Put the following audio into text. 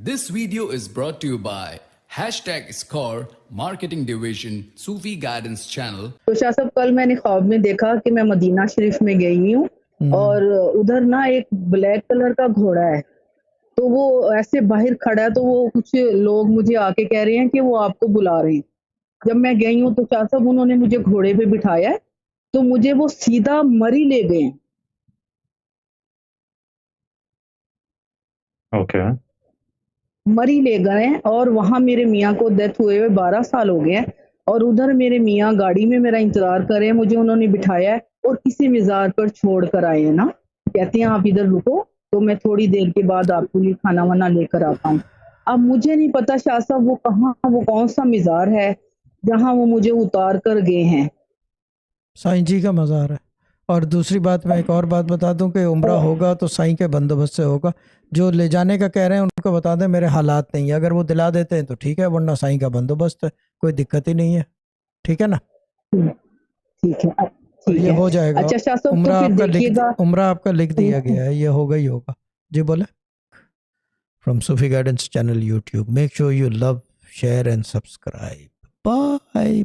This video is brought to you by #Score Marketing Division Sufi Guidance Channel. تو شاہ صاحب کل میں نے خواب میں دیکھا کہ میں مدینہ شریف میں گئی ہوں اور ادھر نا ایک بلیک کلر کا گھوڑا ہے، تو وہ ایسے باہر کھڑا ہے، تو وہ کچھ لوگ مجھے آ کے کہہ رہے ہیں کہ وہ آپ کو بلا رہے ہیں۔ جب میں گئی ہوں تو شاہ صاحب انہوں نے مجھے گھوڑے پہ بٹھایا ہے، تو مجھے وہ سیدھا مری لے گئے ہیں۔ اوکے، مری لے گئے ہیں اور وہاں میرے میاں کو ڈیتھ ہوئے ہوئے 12 سال ہو گئے ہیں، اور ادھر میرے میاں گاڑی میں میرا انتظار کر رہے ہیں، مجھے انہوں نے بٹھایا ہے اور کسی مزار پر چھوڑ کر آئے ہیں نا، کہتے ہیں آپ ادھر رکو تو میں تھوڑی دیر کے بعد آپ کے لیے کھانا وانا لے کر آتا ہوں۔ اب مجھے نہیں پتا شاہ صاحب وہ کہاں، وہ کون سا مزار ہے جہاں وہ مجھے اتار کر گئے ہیں۔ سائیں جی کا مزار ہے۔ اور دوسری بات میں ایک اور بات بتا دوں کہ عمرہ ہوگا تو سائیں کے بندوبست سے ہوگا، جو لے جانے کا کہہ رہے ہیں ان کو بتا دیں میرے حالات نہیں ہے، اگر وہ دلا دیتے ہیں تو ٹھیک ہے، ورنہ سائیں کا بندوبست ہے، کوئی دقت ہی نہیں ہے، ٹھیک ہے نا؟ ٹھیک ہے، ٹھیک یہ ہے، ہو جائے گا۔ اچھا شاہ صاحب عمرہ تو آپ پھر کا دیکھیے گا۔ عمرہ آپ کا لکھ دیا گیا ہے، یہ ہوگا ہی ہوگا۔ جی بولے۔ From Sufi guidance channel YouTube, make sure you love, share and subscribe. Bye bye.